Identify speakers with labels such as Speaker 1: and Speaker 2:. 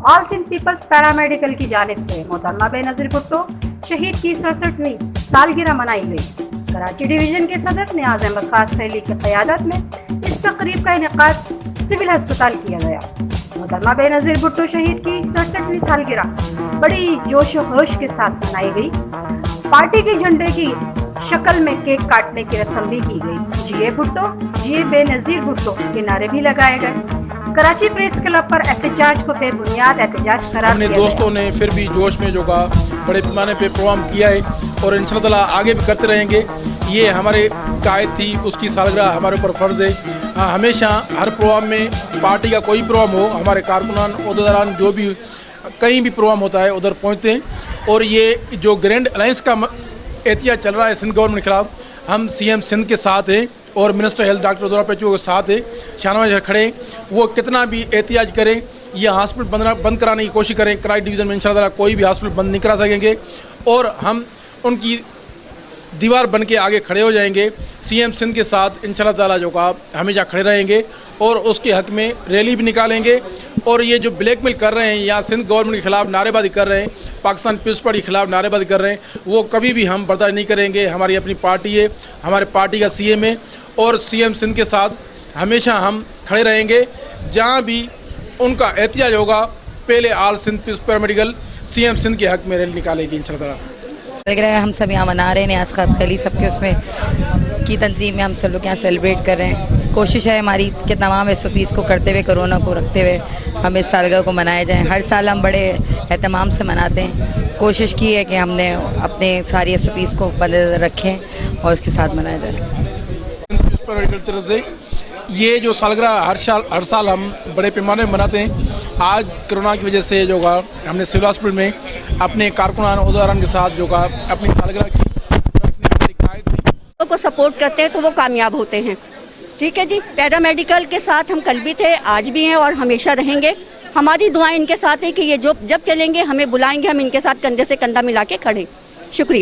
Speaker 1: All Sindh peoples paramedical की जानिब से मोहतरमा बेनज़ीर भुट्टो शहीद की 67वीं सालगिरह मनाई गई। कराची डिवीजन के सदर नियाज अहमद खास फैली की क़यादत में इस तकरीब का इनेकाद सिविल अस्पताल किया गया। मोहतरमा बेनज़ीर भुट्टो शहीद की 67वीं सालगिरह बड़ी जोश व खरोश के साथ मनाई गई। पार्टी के झंडे की शक्ल में केक काटने की रस्म भी की गई। जिए भुट्टो, जिए बेनज़ीर भुट्टो के नारे भी लगाए गए। कराची प्रेस क्लब पर एहतजाज को बेबुनियाद एहतजाज करार दिया गया।
Speaker 2: दोस्तों ने फिर भी जोश में जो का बड़े पैमाने पे प्रोग्राम किया है और इंशाअल्लाह आगे भी करते रहेंगे। ये हमारे कायद थी, उसकी सालगिरह हमारे ऊपर फ़र्ज़ है। हमेशा हर प्रोग्राम में पार्टी का कोई प्रोग्राम हो, हमारे कारकुनान ओहदेदारान जो भी कहीं भी प्रोग्राम होता है उधर पहुँचते हैं। और ये जो ग्रैंड अलायंस का एहतियात चल रहा है सिंध गवर्नमेंट के खिलाफ, हम CM सिंध के साथ हैं और मिनिस्टर हेल्थ डॉक्टर उज़रा पेचू के साथ है। शाहनवाज खड़े, वो कितना भी एहतियाज करें, ये हॉस्पिटल बंद कराने की कोशिश करें, कराची डिवीज़न में इंशाअल्लाह कोई भी हॉस्पिटल बंद नहीं करा सकेंगे और हम उनकी दीवार बन के आगे खड़े हो जाएंगे। CM सिंध के साथ इंशाअल्लाह ताला जो का हमेशा खड़े रहेंगे और उसके हक़ में रैली भी निकालेंगे। और ये जो ब्लैकमेल कर रहे हैं या सिंध गवर्नमेंट के ख़िलाफ़ नारेबाजी कर रहे हैं, पाकिस्तान पीपल्स पार्टी के ख़िलाफ़ नारेबाजी कर रहे हैं, वो कभी भी हम बर्दाश्त नहीं करेंगे। हमारी अपनी पार्टी है, हमारे पार्टी का CM है और CM सिंध के साथ हमेशा हम खड़े रहेंगे। जहाँ भी उनका एहतियाज होगा, पहले all Sindh peoples paramedical CM Sindh के हक़ में रैली निकालेगी इंशाअल्लाह।
Speaker 3: लग रहा है हम सब यहाँ मना रहे हैं, नियाज़ खास खली सबके उसमें की तंजीम में हम सब लोग यहाँ सेलिब्रेट कर रहे हैं। कोशिश है हमारी कि तमाम SOPs को करते हुए, कोरोना को रखते हुए हम इस सालगिरह को मनाए जाएँ। हर साल हम बड़े एहतमाम से मनाते हैं। कोशिश की है कि हमने अपने सारी SOPs को मद्देनज़र रखें और उसके साथ मनाया जाए।
Speaker 2: ये जो सालगिरह हर साल हम बड़े पैमाने में मनाते हैं। आज कोरोना की वजह से जो का हमने सिविल हॉस्पिटल में अपने कारकुनान ओहदेदारान के साथ जो का अपनी सालगिरह की
Speaker 4: को सपोर्ट करते हैं तो वो कामयाब होते हैं। ठीक है जी, पैरामेडिकल के साथ हम कल भी थे, आज भी हैं और हमेशा रहेंगे। हमारी दुआएं इनके साथ है कि ये जो जब चलेंगे हमें बुलाएंगे, हम इनके साथ कंधे से कंधा मिला के खड़े। शुक्रिया।